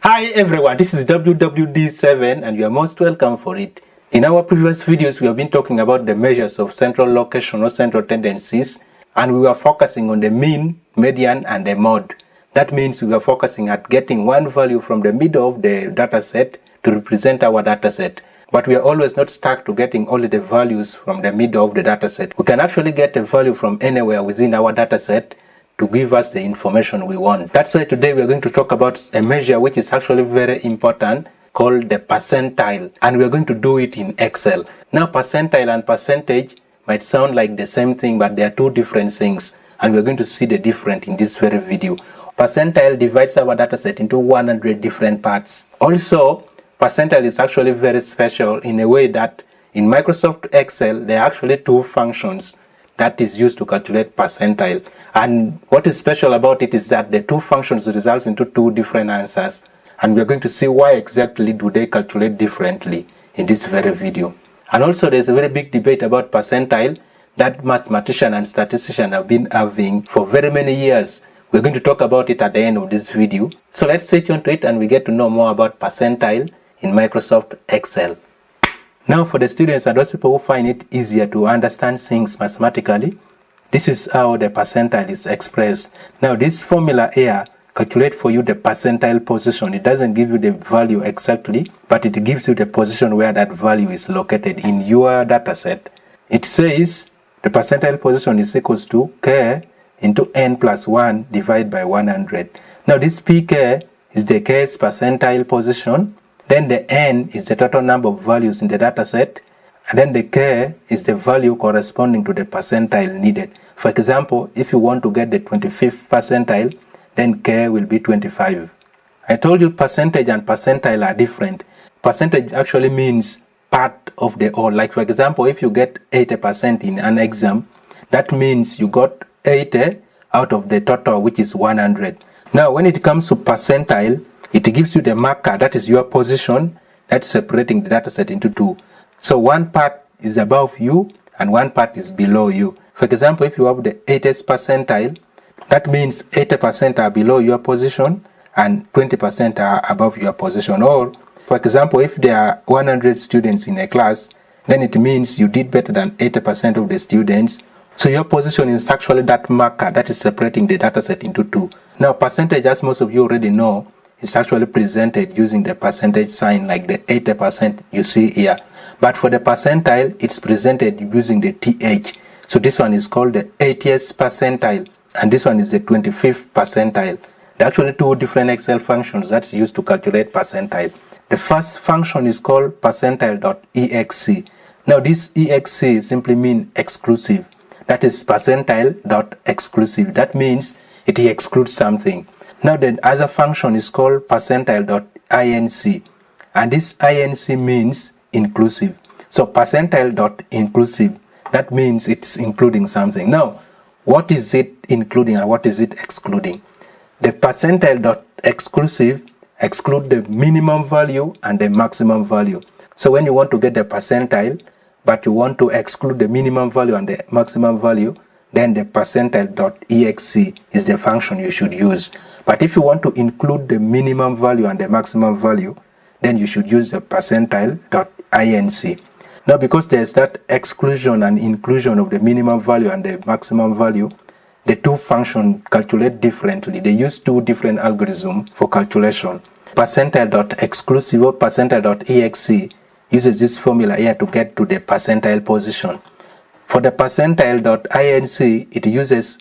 Hi everyone, this is WWD 7 and you are most welcome for it. In our previous videos, we have been talking about the measures of central location or central tendencies, and we were focusing on the mean, median, and the mode. That means we were focusing at getting one value from the middle of the dataset to represent our dataset. But we are always not stuck to getting only the values from the middle of the dataset. We can actually get a value from anywhere within our dataset to give us the information we want. That's why today we are going to talk about a measure which is actually very important called the percentile, and we are going to do it in Excel. Now percentile and percentage might sound like the same thing, but they are two different things, and we are going to see the difference in this very video. Percentile divides our dataset into 100 different parts. Also, percentile is actually very special in a way that in Microsoft Excel there are actually two functions that is used to calculate percentile. And what is special about it is that the two functions results into two different answers, and we are going to see why exactly do they calculate differently in this very video. And also there's a very big debate about percentile that mathematicians and statisticians have been having for very many years. We're going to talk about it at the end of this video. So let's switch on to it and we get to know more about percentile in Microsoft Excel. Now for the students and those people who find it easier to understand things mathematically, this is how the percentile is expressed. Now this formula here calculates for you the percentile position. It doesn't give you the value exactly, but it gives you the position where that value is located in your dataset. It says the percentile position is equals to k into n plus 1 divided by 100. Now this pk is the k's percentile position, then the n is the total number of values in the dataset, and then the k is the value corresponding to the percentile needed. For example, if you want to get the 25th percentile, then k will be 25. I told you percentage and percentile are different. Percentage actually means part of the whole. Like for example, if you get 80% in an exam, that means you got 80 out of the total, which is 100. Now when it comes to percentile, it gives you the marker, that is your position, that's separating the dataset into two. So one part is above you and one part is below you. For example, if you have the 80th percentile, that means 80% are below your position and 20% are above your position. Or, for example, if there are 100 students in a class, then it means you did better than 80% of the students. So your position is actually that marker that is separating the dataset into two. Now, percentage, as most of you already know, is actually presented using the percentage sign like the 80% you see here. But for the percentile, it's presented using the TH. So this one is called the 80th percentile, and this one is the 25th percentile. There are actually two different Excel functions that's used to calculate percentile. The first function is called percentile.exe. Now this exe simply means exclusive. That is percentile.exclusive. That means it excludes something. Now the other function is called percentile.inc, and this inc means inclusive. So percentile.inclusive, that means it's including something. Now, what is it including and what is it excluding? The percentile.exclusive exclude the minimum value and the maximum value. So when you want to get the percentile, but you want to exclude the minimum value and the maximum value, then the percentile.exe is the function you should use. But if you want to include the minimum value and the maximum value, then you should use the percentile.inc. Now because there's that exclusion and inclusion of the minimum value and the maximum value, the two functions calculate differently. They use two different algorithms for calculation. Percentile.exclusive or percentile.exe uses this formula here to get to the percentile position. For the percentile.inc, it uses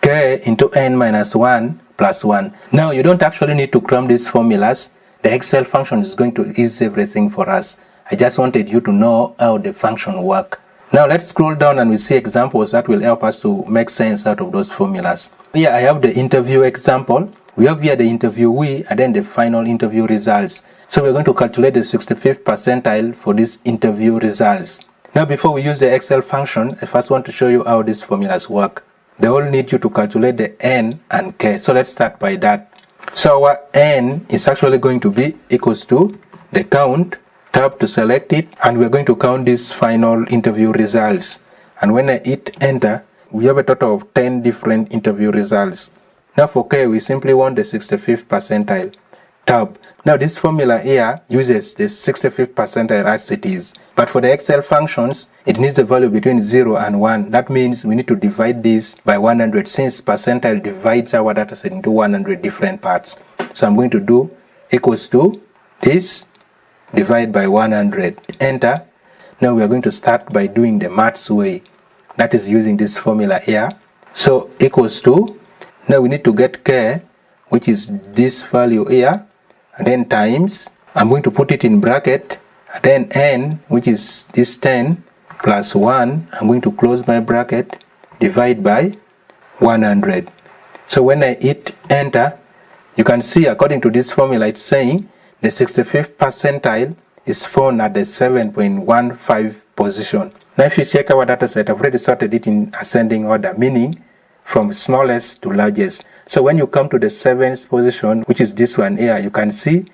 k into n minus 1 plus 1. Now you don't actually need to cram these formulas. The Excel function is going to ease everything for us. I just wanted you to know how the function works. Now let's scroll down and we see examples that will help us to make sense out of those formulas. Here I have the interview example. We have here the interviewee and then the final interview results. So we're going to calculate the 65th percentile for these interview results. Now before we use the Excel function, I first want to show you how these formulas work. They all need you to calculate the n and k. So let's start by that. So our n is actually going to be equals to the count, tap to select it, and we're going to count these final interview results. And when I hit enter, we have a total of 10 different interview results. Now for k, we simply want the 65th percentile. tab. Now this formula here uses the 65th percentile as it is, but for the Excel functions it needs the value between 0 and 1. That means we need to divide this by 100 since percentile divides our dataset into 100 different parts. So I'm going to do equals to this divide by 100, enter. Now we are going to start by doing the maths way, that is using this formula here. So equals to, now we need to get k, which is this value here, and then times, I'm going to put it in bracket, and then n, which is this 10 plus 1, I'm going to close my bracket, divide by 100. So when I hit enter, you can see according to this formula it's saying the 65th percentile is found at the 7.15 position. Now if you check our dataset, I've already sorted it in ascending order, meaning from smallest to largest. So when you come to the 7th position, which is this one here, you can see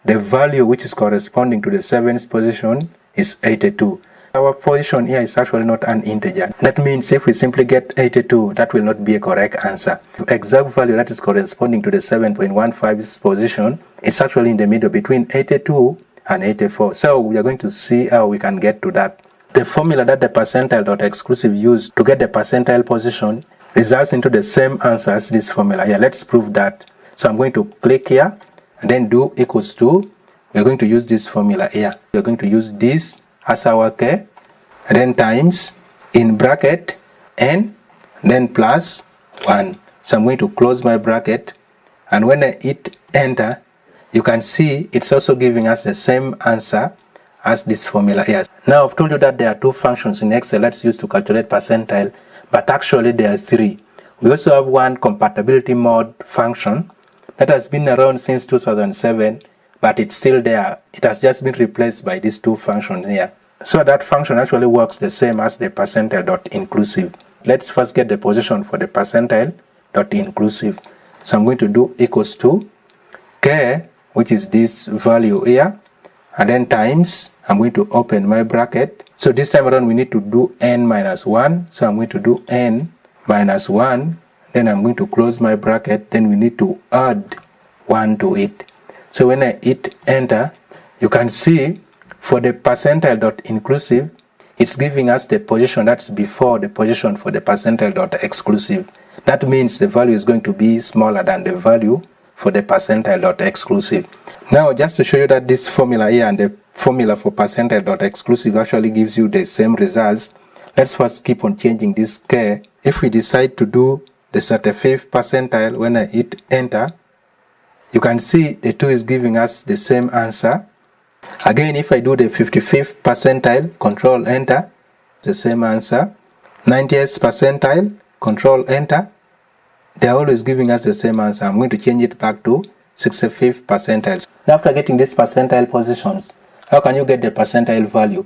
the value which is corresponding to the 7th position is 82. Our position here is actually not an integer. That means if we simply get 82, that will not be a correct answer. The exact value that is corresponding to the 7.15 position is actually in the middle between 82 and 84. So we are going to see how we can get to that. The formula that the percentile.exclusive used to get the percentile position results into the same answer as this formula here. Let's prove that. So I'm going to click here and then do equals to, we're going to use this formula here. We're going to use this as our k, and then times in bracket n, then plus 1. So I'm going to close my bracket, and when I hit enter, you can see it's also giving us the same answer as this formula here. Now I've told you that there are two functions in Excel that's used to calculate percentile, but actually there are three. We also have one compatibility mode function that has been around since 2007, but it's still there. It has just been replaced by these two functions here. So that function actually works the same as the percentile.inclusive. Let's first get the position for the percentile.inclusive. So I'm going to do equals to k, which is this value here, and then times, I'm going to open my bracket. So this time around we need to do n minus 1. So I'm going to do n minus 1. Then I'm going to close my bracket. Then we need to add 1 to it. So when I hit enter, you can see for the percentile.inclusive, it's giving us the position that's before the position for the percentile.exclusive. That means the value is going to be smaller than the value for the percentile.exclusive. Now just to show you that this formula here and the formula for percentile.exclusive actually gives you the same results, let's first keep on changing this k. If we decide to do the 35th percentile, when I hit enter, you can see the 2 is giving us the same answer. Again, if I do the 55th percentile, control enter, the same answer. 90th percentile, control enter, they are always giving us the same answer. I'm going to change it back to 65th percentile. Now after getting these percentile positions, how can you get the percentile value?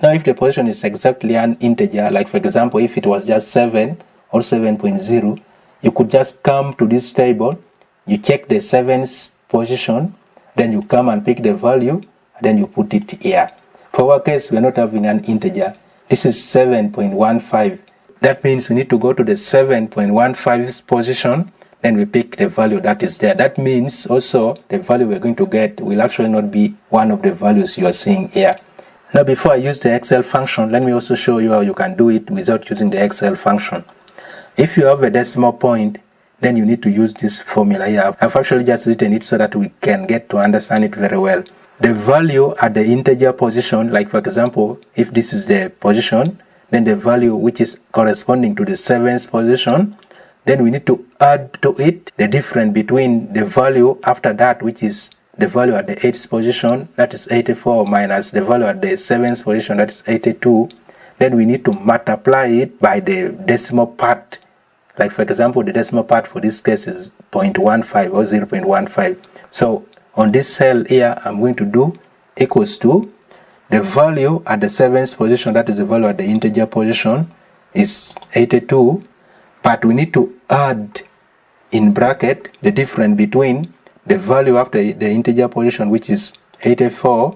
Now if the position is exactly an integer, like for example if it was just 7 or 7.0, you could just come to this table, you check the 7th position, then you come and pick the value, then you put it here. For our case, we are not having an integer. This is 7.15. That means we need to go to the 7.15 position, then we pick the value that is there. That means also the value we're going to get will actually not be one of the values you are seeing here. Now before I use the Excel function, let me also show you how you can do it without using the Excel function. If you have a decimal point, then you need to use this formula here. I've actually just written it so that we can get to understand it very well. The value at the integer position, like for example, if this is the position, then the value which is corresponding to the 7th position, then we need to add to it the difference between the value after that, which is the value at the 8th position, that is 84, minus the value at the 7th position, that is 82. Then we need to multiply it by the decimal part. Like for example, the decimal part for this case is 0.15 or 0.15. So on this cell here, I'm going to do equals to the value at the 7th position, that is the value at the integer position, is 82, but we need to add in bracket the difference between the value after the integer position, which is 84,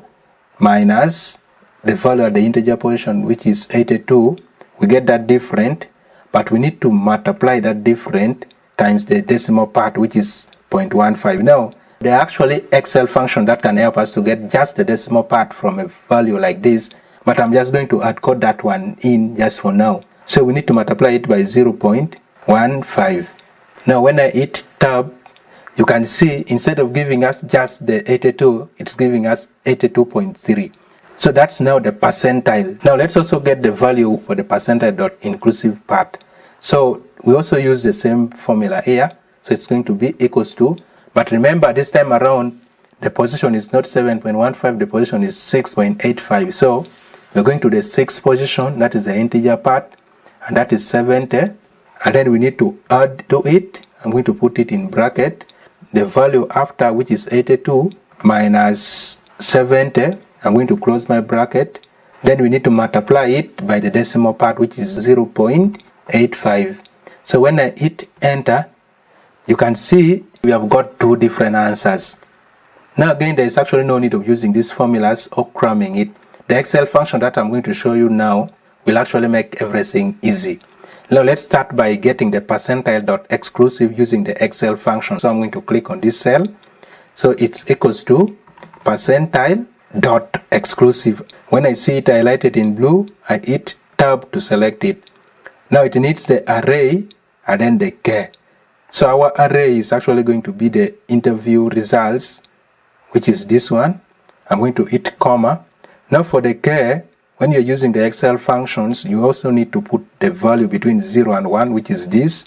minus the value at the integer position, which is 82. We get that different, but we need to multiply that different times the decimal part, which is 0.15. Now There are actually Excel functions that can help us to get just the decimal part from a value like this, but I'm just going to hard code that one in just for now. So we need to multiply it by 0.15. Now when I hit tab, you can see instead of giving us just the 82, it's giving us 82.3. So that's now the percentile. Now let's also get the value for the percentile.inclusive part. So we also use the same formula here. So it's going to be equals to, but remember this time around, the position is not 7.15, the position is 6.85. So we're going to the 6th position, that is the integer part, and that is 70. And then we need to add to it. I'm going to put it in bracket. The value after, which is 82 minus 70. I'm going to close my bracket. Then we need to multiply it by the decimal part, which is 0.85. So when I hit enter, you can see we have got two different answers. Now again, there is actually no need of using these formulas or cramming it. The Excel function that I'm going to show you now will actually make everything easy. Now let's start by getting the percentile.exclusive using the Excel function. So I'm going to click on this cell. So it's equals to percentile.exclusive. When I see it highlighted in blue, I hit tab to select it. Now it needs the array and then the care. So our array is actually going to be the interview results, which is this one. I'm going to hit comma. Now for the care, when you're using the Excel functions, you also need to put the value between 0 and 1, which is this.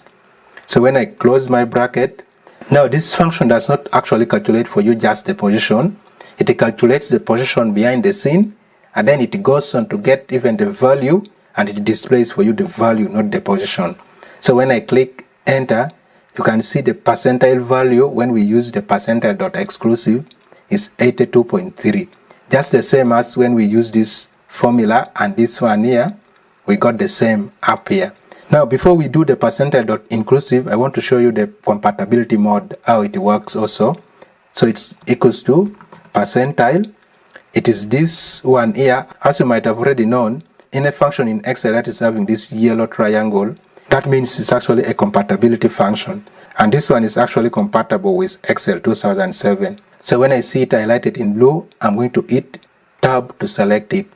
So when I close my bracket, now this function does not actually calculate for you just the position. It calculates the position behind the scene, and then it goes on to get even the value, and it displays for you the value, not the position. So when I click enter, you can see the percentile value when we use the percentile.exclusive is 82.3. Just the same as when we use this formula and this one here, we got the same up here. Now before we do the percentile.inclusive, I want to show you the compatibility mode, how it works also. So it's equals to percentile. It is this one here. As you might have already known, in a function in Excel that is having this yellow triangle, that means it's actually a compatibility function. And this one is actually compatible with Excel 2007. So when I see it highlighted in blue, I'm going to hit tab to select it.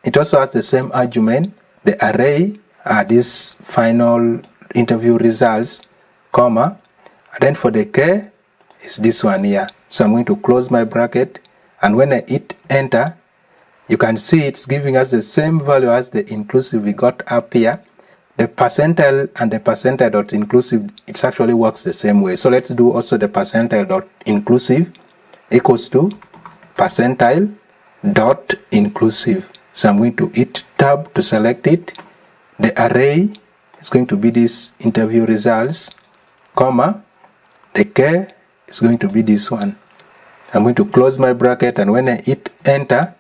It also has the same argument. The array are these final interview results, comma, and then for the care is this one here. So I'm going to close my bracket, and when I hit enter, you can see it's giving us the same value as the inclusive we got up here. The percentile and the percentile.inclusive, it actually works the same way. So let's do also the percentile.inclusive equals to percentile.inclusive. So I'm going to hit tab to select it. The array is going to be this interview results, comma, the care is going to be this one. I'm going to close my bracket, and when I hit enter,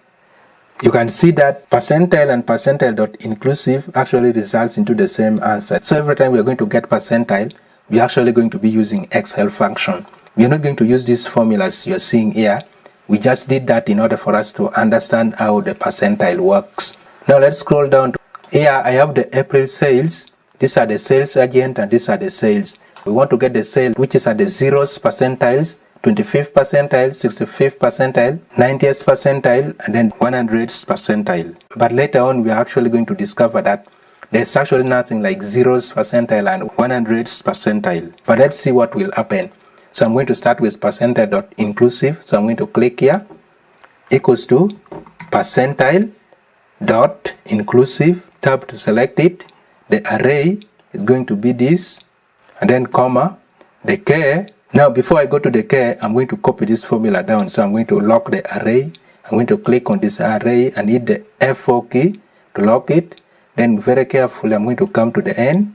you can see that percentile and percentile.inclusive actually results into the same answer. So every time we're going to get percentile, we're actually going to be using Excel function. We're not going to use these formulas you're seeing here. We just did that in order for us to understand how the percentile works. Now let's scroll down. Here I have the April sales. These are the sales agent and these are the sales. We want to get the sale which is at the 0th percentiles, 25th percentile, 65th percentile, 90th percentile, and then 100th percentile. But later on we are actually going to discover that there's actually nothing like 0th percentile and 100th percentile. But let's see what will happen. So I'm going to start with percentile.inclusive. So I'm going to click here, equals to percentile.inclusive, tab to select it. The array is going to be this, and then comma, the care. Now before I go to the care, I'm going to copy this formula down. So I'm going to lock the array. I'm going to click on this array and hit the F4 key to lock it. Then very carefully I'm going to come to the end,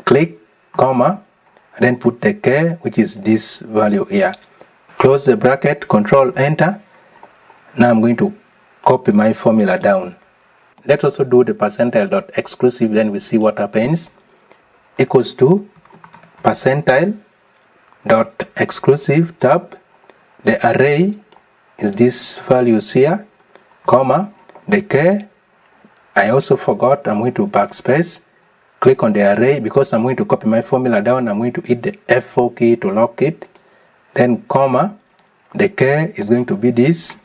click, comma, and then put the care, which is this value here. Close the bracket, control enter. Now I'm going to copy my formula down. Let's also do the percentile.exclusive, then we see what happens. Equals to percentile.exclusive tab. The array is this values here, comma, the care. I also forgot, I'm going to backspace. Click on the array because I'm going to copy my formula down. I'm going to hit the F4 key to lock it. Then comma, the k is going to be this,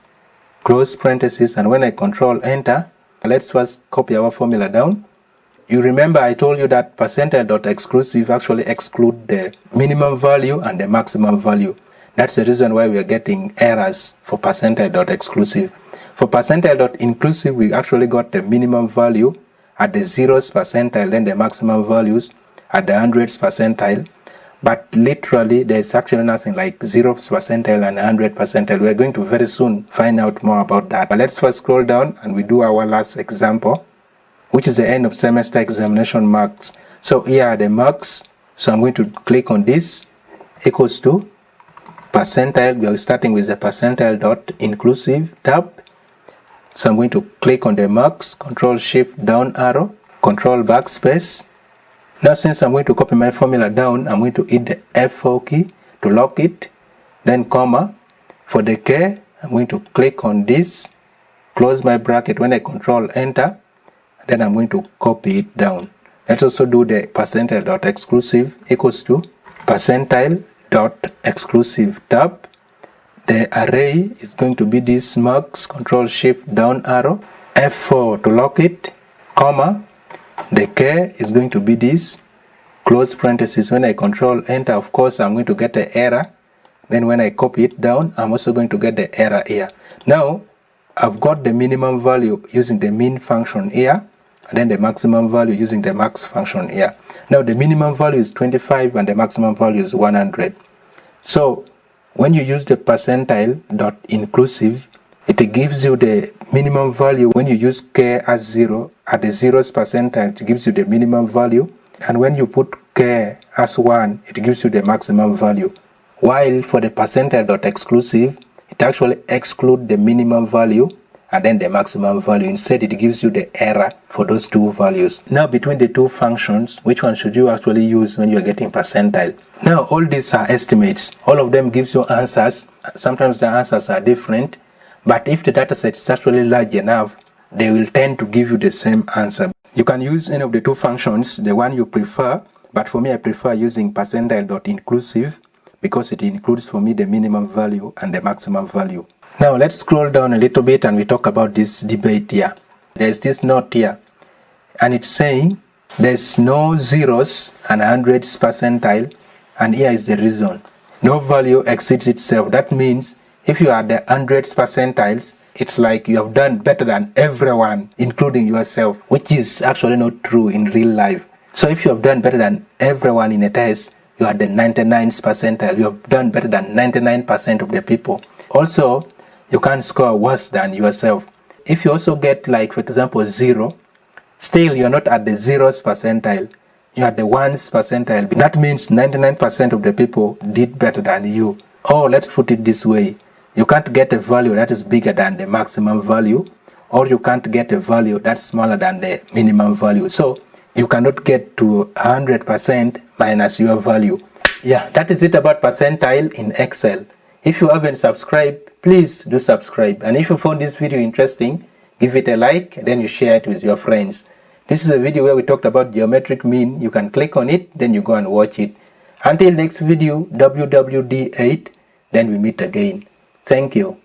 close parenthesis, and when I control enter, let's first copy our formula down. You remember I told you that percentile.exclusive actually exclude the minimum value and the maximum value. That's the reason why we are getting errors for percentile.exclusive. For percentile.inclusive, we actually got the minimum value at the 0th percentile, then the maximum values at the 100th percentile. But literally, there's actually nothing like 0th percentile and 100th percentile. We're going to very soon find out more about that. But let's first scroll down and we do our last example, which is the end of semester examination marks. So here are the marks. So I'm going to click on this, equals to percentile. We are starting with the percentile.inclusive tab. So I'm going to click on the marks, control shift down arrow, control backspace. Now since I'm going to copy my formula down, I'm going to hit the F4 key to lock it, then comma. For the K, I'm going to click on this, close my bracket. When I control enter, then I'm going to copy it down. Let's also do the percentile.exclusive equals to percentile.exclusive tab. The array is going to be this marks, control shift down arrow, F4 to lock it, comma. The K is going to be this, close parenthesis. When I control enter, of course, I'm going to get the error. Then when I copy it down, I'm also going to get the error here. Now, I've got the minimum value using the min function here, and then the maximum value using the max function here. Now, the minimum value is 25 and the maximum value is 100. So, when you use the percentile.inclusive, it gives you the minimum value. When you use k as 0, at the 0th percentile, it gives you the minimum value. And when you put k as 1, it gives you the maximum value. While for the percentile.exclusive, it actually excludes the minimum value and then the maximum value. Instead, it gives you the error for those two values. Now, between the two functions, which one should you actually use when you are getting percentile? Now, all these are estimates. All of them gives you answers. Sometimes the answers are different. But if the dataset is actually large enough, they will tend to give you the same answer. You can use any of the two functions, the one you prefer. But for me, I prefer using percentile.inclusive because it includes for me the minimum value and the maximum value. Now let's scroll down a little bit and we talk about this debate here. There's this note here and it's saying there's no zeros and 100th percentile, and here is the reason. No value exceeds itself. That means if you are the 100th percentiles, it's like you have done better than everyone, including yourself, which is actually not true in real life. So if you have done better than everyone in a test, you are the 99th percentile. You have done better than 99% of the people. Also, you can't score worse than yourself. If you also get, like, for example, 0, still you're not at the 0th percentile. You're at the 1st percentile. That means 99% of the people did better than you. Or let's put it this way. You can't get a value that is bigger than the maximum value, or you can't get a value that's smaller than the minimum value. So you cannot get to 100% minus your value. Yeah, that is it about percentile in Excel. If you haven't subscribed, please do subscribe. And if you found this video interesting, give it a like, then you share it with your friends. This is a video where we talked about geometric mean. You can click on it, then you go and watch it. Until next video, WWD 8, then we meet again. Thank you.